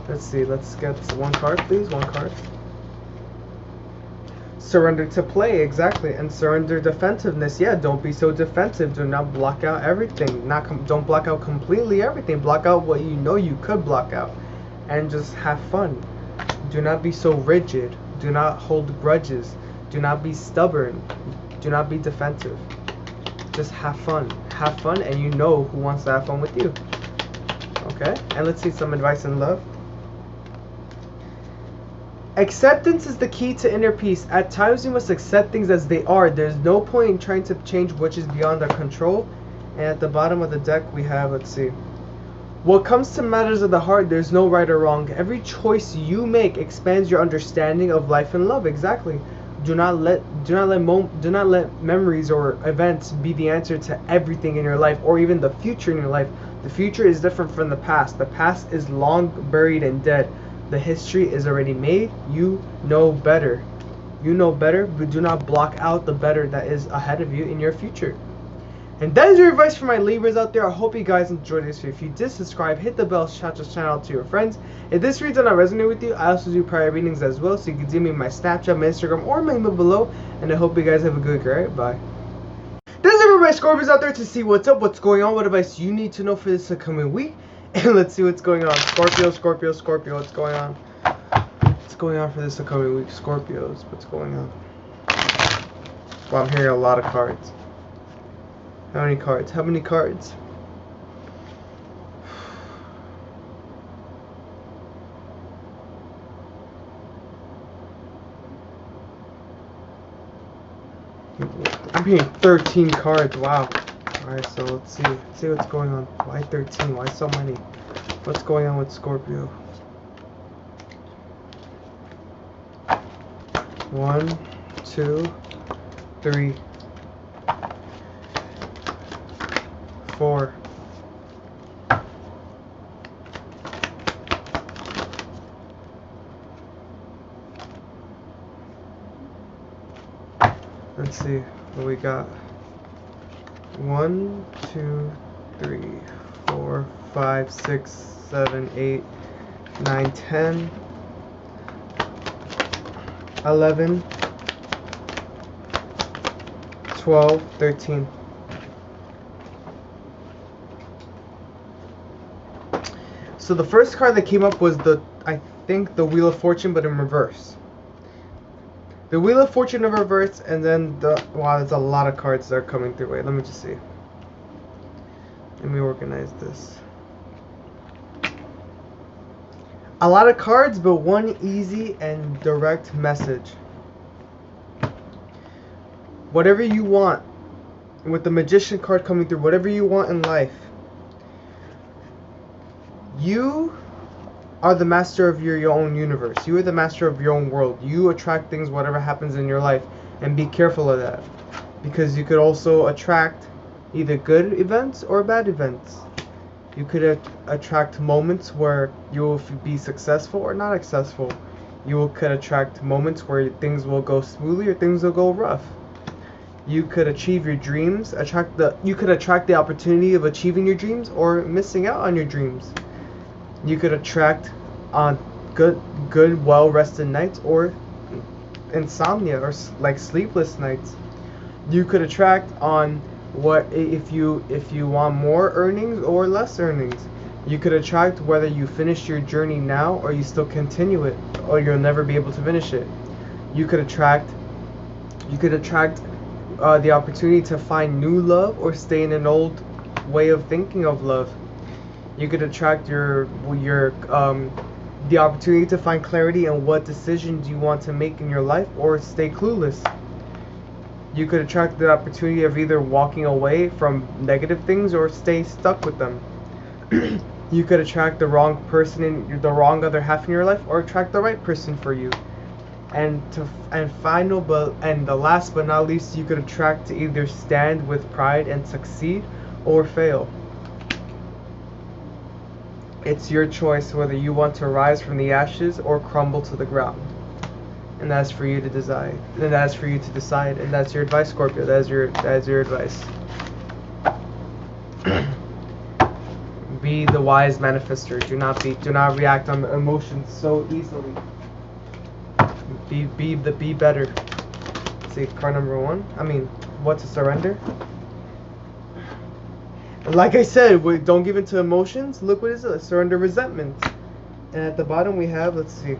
Let's see. Let's get 1 card, please. 1 card. Surrender to play, exactly, and surrender defensiveness. Yeah, don't be so defensive. Do not block out everything. Don't block out completely everything. Block out what you know you could block out, and just have fun. Do not be so rigid. Do not hold grudges. Do not be stubborn. Do not be defensive. Just have fun. Have fun, and you know who wants to have fun with you. Okay, and let's see some advice in love. Acceptance is the key to inner peace. At times you must accept things as they are. There's no point in trying to change which is beyond our control. And at the bottom of the deck we have, let's see, what comes to matters of the heart, there's no right or wrong. Every choice you make expands your understanding of life and love. Exactly. Do not let memories or events be the answer to everything in your life, or even the future in your life. The future is different from the past. The past is long buried and dead. The history is already made. You know better. You know better, but do not block out the better that is ahead of you in your future. And that is your advice for my Libras out there. I hope you guys enjoyed this video. If you did, subscribe, hit the bell, shout this channel out to your friends. If this reads not resonate with you, I also do prayer readings as well, so you can DM me my Snapchat, my Instagram, or my email below. And I hope you guys have a good day. Bye. This is it for my Scorpios out there, to see what's up, what's going on, what advice you need to know for this upcoming week. And let's see what's going on. Scorpio, what's going on? What's going on for this upcoming week? Scorpios, what's going on? Well, I'm hearing a lot of cards. How many cards? How many cards? I'm hearing 13 cards. Wow. Alright, so let's see what's going on. Why 13? Why so many? What's going on with Scorpio? 1, 2, 3, 4. Let's see what we got. 1, 2, 3, 4, 5, 6, 7, 8, 9, 10, 11, 12, 13. So the first card that came up was I think the Wheel of Fortune, but in reverse. The Wheel of Fortune in reverse, and then wow, there's a lot of cards that are coming through. Wait, let me just see. Let me organize this. A lot of cards, but one easy and direct message. Whatever you want, with the Magician card coming through, whatever you want in life, you are the master of your own universe. You are the master of your own world. You attract things, whatever happens in your life, and be careful of that, because you could also attract either good events or bad events. You could attract moments where you will be successful or not successful. You could attract moments where things will go smoothly or things will go rough. You could achieve your dreams, you could attract the opportunity of achieving your dreams or missing out on your dreams. You could attract on good well-rested nights or insomnia or like sleepless nights. You could attract on what if you want more earnings or less earnings. You could attract whether you finish your journey now or you still continue it, or you'll never be able to finish it. You could attract the opportunity to find new love or stay in an old way of thinking of love. You could attract the opportunity to find clarity in what decisions you want to make in your life or stay clueless. You could attract the opportunity of either walking away from negative things or stay stuck with them. You could attract the wrong person in the wrong other half in your life, or attract the right person for you. And the last but not least, you could attract to either stand with pride and succeed or fail. It's your choice whether you want to rise from the ashes or crumble to the ground. And that's for you to decide. And that's for you to decide. And that's your advice, Scorpio. That's your advice. Be the wise manifester. Do not react on emotions so easily. Be better. Let's see, card number 1. What to surrender? Like I said, don't give in to emotions. Look what it is. Surrender resentment. And at the bottom we have, let's see,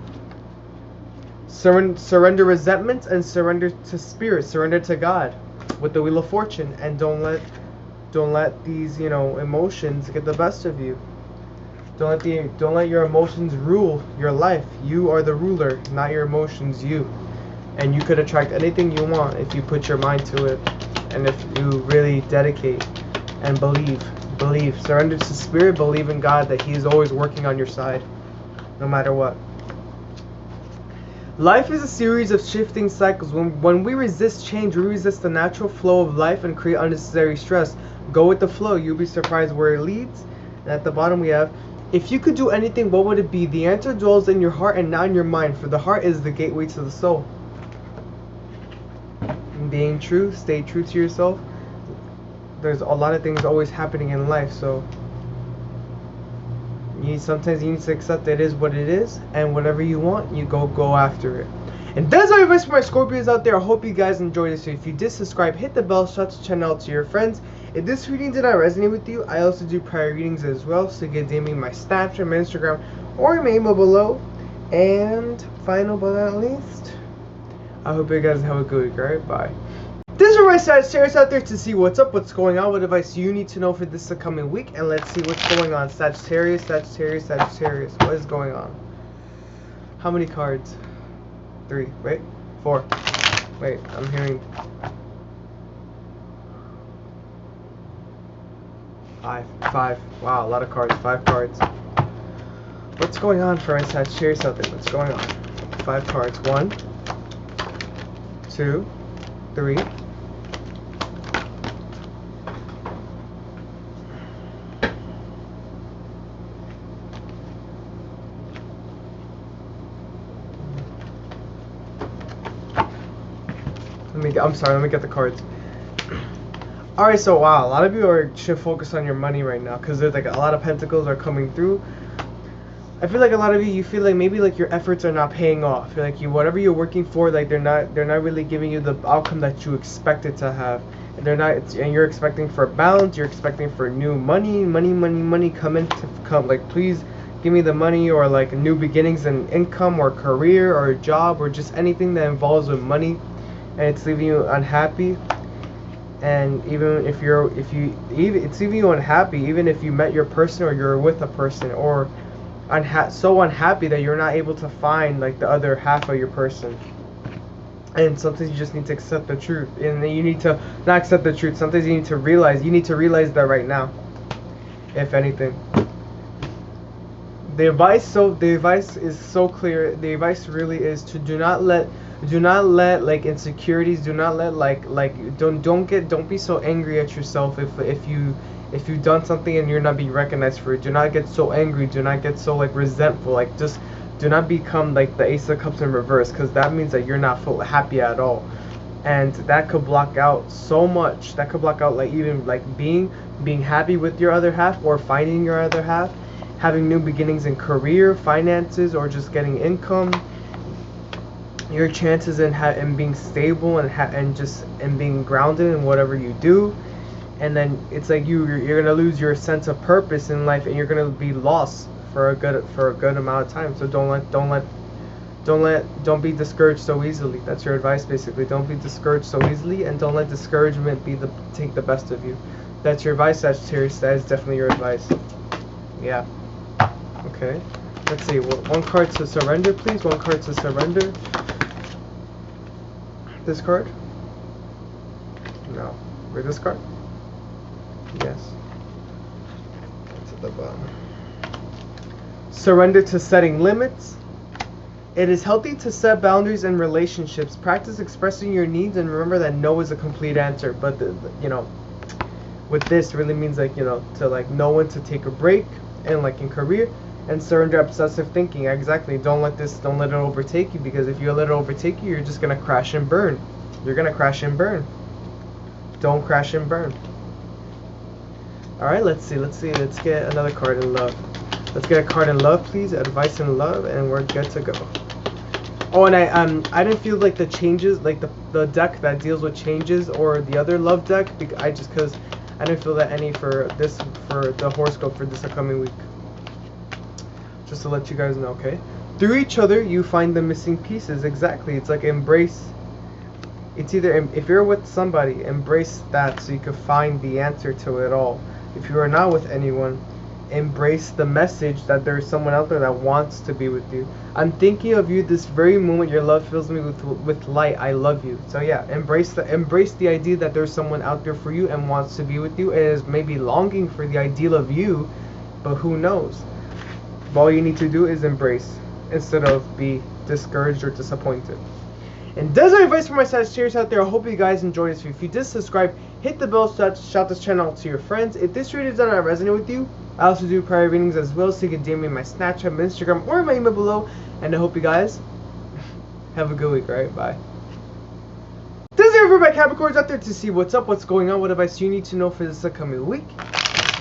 surrender resentment and surrender to spirit. Surrender to God with the Wheel of Fortune, and don't let these emotions get the best of you. Don't let your emotions rule your life. You are the ruler, not your emotions. And you could attract anything you want if you put your mind to it, and if you really dedicate and believe. Surrender to spirit. Believe in God that He is always working on your side, no matter what. Life is a series of shifting cycles. When we resist change, we resist the natural flow of life and create unnecessary stress. Go with the flow. You'll be surprised where it leads. And at the bottom we have, if you could do anything, what would it be? The answer dwells in your heart and not in your mind, for the heart is the gateway to the soul. Being true, stay true to yourself. There's a lot of things always happening in life, so sometimes you need to accept that it is what it is, and whatever you want, you go after it. And that's my advice for my Scorpios out there. I hope you guys enjoyed this. So if you did subscribe, hit the bell, shout the channel out to your friends. If this reading did not resonate with you, I also do prior readings as well, so you can DM me my Snapchat, my Instagram, or my email below. And final but not least, I hope you guys have a good week. Alright, bye. This is my Sagittarius out there to see what's up, what's going on, what advice you need to know for this upcoming week, and let's see what's going on. Sagittarius. What is going on? How many cards? 3, wait, 4. Wait, I'm hearing 5. Wow, a lot of cards. 5 cards. What's going on for my Sagittarius out there? What's going on? 5 cards. 1, 2, 3. I'm sorry, let me get the cards. Alright, so wow, a lot of you should focus on your money right now, because there's like a lot of pentacles are coming through. I feel like a lot of you feel like maybe like your efforts are not paying off. Like whatever you're working for, like they're not really giving you the outcome that you expected to have. And and you're expecting for balance, you're expecting for new money come like please give me the money, or like new beginnings and income or career or a job or just anything that involves with money. And it's leaving you unhappy. And even if it's leaving you unhappy, even if you met your person or you're with a person, or so unhappy that you're not able to find like the other half of your person. And sometimes you just need to accept the truth, and then you need to not accept the truth. Sometimes you need to realize that right now, if anything. The advice is so clear. The advice really is to do not let like insecurities, do not let don't be so angry at yourself if you've done something and you're not being recognized for it. Do not get so angry, do not get so like resentful, like just do not become like the Ace of Cups in reverse, because that means that you're not happy at all. And that could block out so much. That could block out like even like being happy with your other half, or finding your other half, having new beginnings in career, finances, or just getting income. Your chances in being stable and being grounded in whatever you do. And then it's like you're gonna lose your sense of purpose in life, and you're gonna be lost for a good amount of time. So don't be discouraged so easily. That's your advice basically. Don't be discouraged so easily, and don't let discouragement take the best of you. That's your advice, Sagittarius. That is definitely your advice. Yeah. Okay. Let's see. One card to surrender, please. One card to surrender. This card? No. Read this card? Yes. To the bottom. Surrender to setting limits. It is healthy to set boundaries in relationships. Practice expressing your needs, and remember that no is a complete answer. But with this really means like to like know when to take a break, and like in career, and surrender obsessive thinking. Exactly. Don't let it overtake you, because if you let it overtake you, you're just gonna crash and burn. You're gonna crash and burn. Don't crash and burn. All right. Let's see. Let's get another card in love. Let's get a card in love, please. Advice in love, and we're good to go. Oh, and I didn't feel like the changes, like the deck that deals with changes, or the other love deck. Because I didn't feel that any for the horoscope for this upcoming week. Just to let you guys know, okay? Through each other, you find the missing pieces. Exactly. It's like embrace. It's either if you're with somebody, embrace that so you can find the answer to it all. If you are not with anyone, embrace the message that there is someone out there that wants to be with you. I'm thinking of you this very moment. Your love fills me with light. I love you. So yeah, embrace the idea that there's someone out there for you and wants to be with you, and is maybe longing for the ideal of you, but who knows? All you need to do is embrace, instead of be discouraged or disappointed. And that's my advice for my Sagittarius out there. I hope you guys enjoyed this. If you did, subscribe, hit the bell, shout this channel out to your friends. If this reading does not resonate with you, I also do private readings as well, so you can DM me my Snapchat, my Instagram, or my email below. And I hope you guys have a good week, alright? Bye. This is for my Capricorns out there to see what's up, what's going on, what advice you need to know for this upcoming week.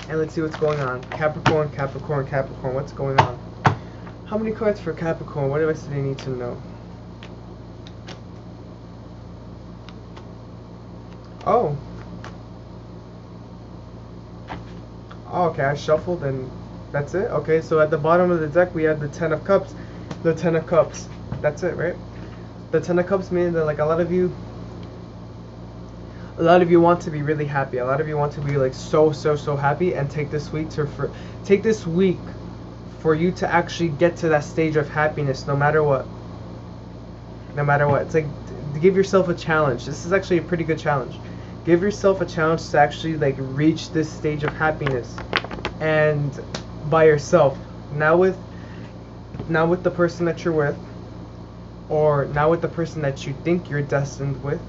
And let's see what's going on. Capricorn, Capricorn, Capricorn, what's going on? How many cards for Capricorn? What advice do they need to know? Oh. Oh, okay, I shuffled and that's it? Okay, so at the bottom of the deck we have the Ten of Cups. The Ten of Cups. That's it, right? The Ten of Cups means that like a lot of you want to be really happy. A lot of you want to be like so happy, and take this week for you to actually get to that stage of happiness, no matter what. No matter what. It's like to give yourself a challenge. This is actually a pretty good challenge. Give yourself a challenge to actually like reach this stage of happiness, and by yourself. Now with not with the person that you're with, or not with the person that you think you're destined with,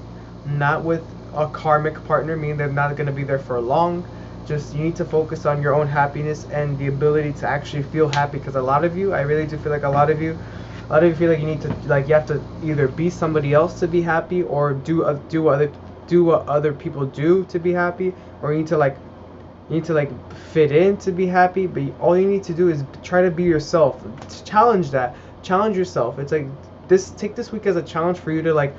not with a karmic partner, meaning they're not going to be there for long. Just, you need to focus on your own happiness and the ability to actually feel happy, because a lot of you, I really do feel like a lot of you feel like you need to, like, you have to either be somebody else to be happy, or do what other people do to be happy, or you need to fit in to be happy. But all you need to do is try to be yourself. Challenge yourself. It's like, take this week as a challenge for you to like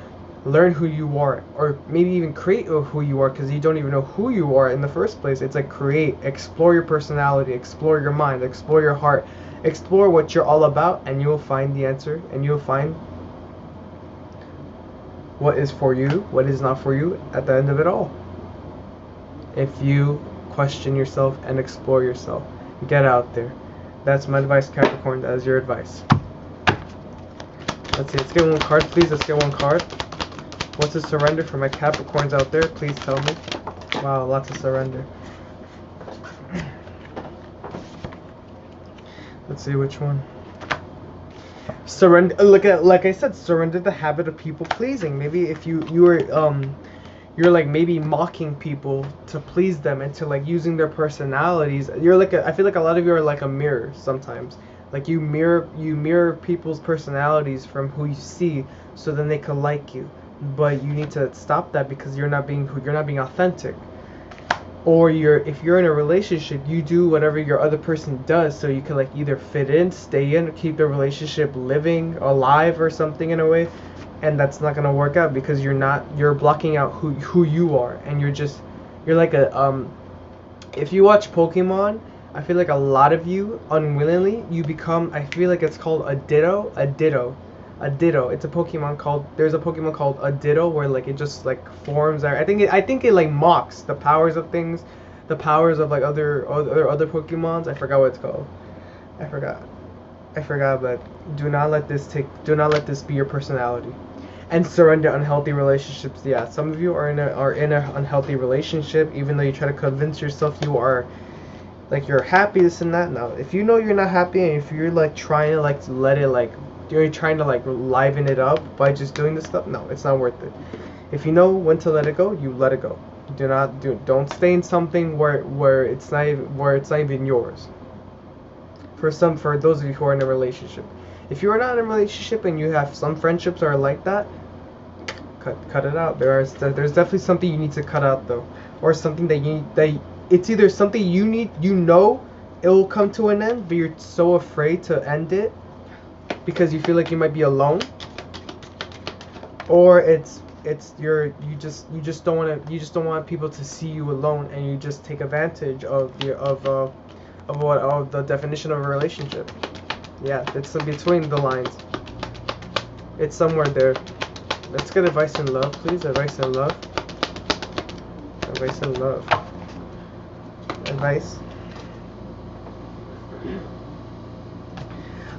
learn who you are, or maybe even create who you are, because you don't even know who you are in the first place. It's like, explore your personality, explore your mind, explore your heart, explore what you're all about, and you will find the answer, and you'll find what is for you, what is not for you at the end of it all. If you question yourself and explore yourself, get out there. That's my advice, Capricorn. That is your advice. Let's see, let's get one card, please. Let's get one card. What's a surrender for my Capricorns out there? Please tell me. Wow, lots of surrender. Let's see which one. Surrender. Like I said, surrender the habit of people pleasing. Maybe if you're like maybe mocking people to please them, and to like using their personalities. You're like I feel like a lot of you are like a mirror sometimes. Like you mirror people's personalities from who you see, so then they can like you. But you need to stop that, because you're not being authentic. Or if you're in a relationship, you do whatever your other person does, so you can like either fit in, stay in, or keep the relationship living, alive, or something in a way. And that's not gonna work out, because you're blocking out who you are, and you're like a if you watch Pokemon, I feel like a lot of you unwillingly you become, I feel like it's called a ditto. It's a Pokemon called, there's a Pokemon called a ditto, where like it just like forms. I think it like mocks the powers of things, the powers of like other Pokemons. I forgot what it's called. I forgot, but do not let this be your personality. And surrender unhealthy relationships. Yeah, some of you are in a unhealthy relationship, even though you try to convince yourself you are like you're happy, this and that. No, if you know you're not happy, and if you're like trying to like let it like, you're trying to like liven it up by just doing this stuff, no, it's not worth it. If you know when to let it go, you let it go. Don't stay in something where it's not even yours. For those of you who are in a relationship, if you are not in a relationship and you have some friendships are like that, cut it out. There's definitely something you need to cut out though, or something that it's either something it will come to an end, but you're so afraid to end it because you feel like you might be alone, or you just don't want people to see you alone, and you just take advantage of the definition of a relationship. Yeah, it's between the lines. It's somewhere there. Let's get advice in love, please. Advice in love. Advice in love. Advice.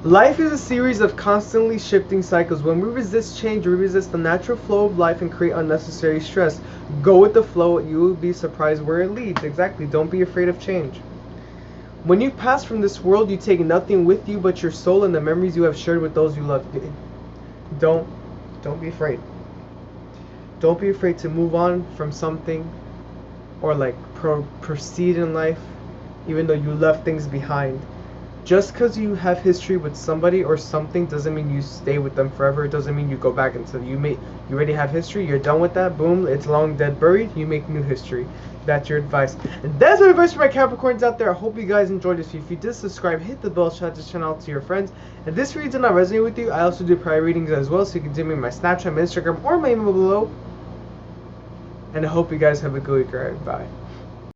Life is a series of constantly shifting cycles. When we resist change, we resist the natural flow of life and create unnecessary stress. Go with the flow. You will be surprised where it leads. Exactly. Don't be afraid of change. When you pass from this world, you take nothing with you but your soul and the memories you have shared with those you love. Don't be afraid. Don't be afraid to move on from something, or like proceed in life, even though you left things behind. Just because you have history with somebody or something doesn't mean you stay with them forever. It doesn't mean you go back until you already have history. You're done with that. Boom, it's long dead buried. You make new history. That's your advice. And that's my advice for my Capricorns out there. I hope you guys enjoyed this. If you did, subscribe, hit the bell, shout this channel out to your friends. If this read did not resonate with you, I also do private readings as well, so you can DM me my Snapchat, my Instagram, or my email below. And I hope you guys have a good week. Alright, bye.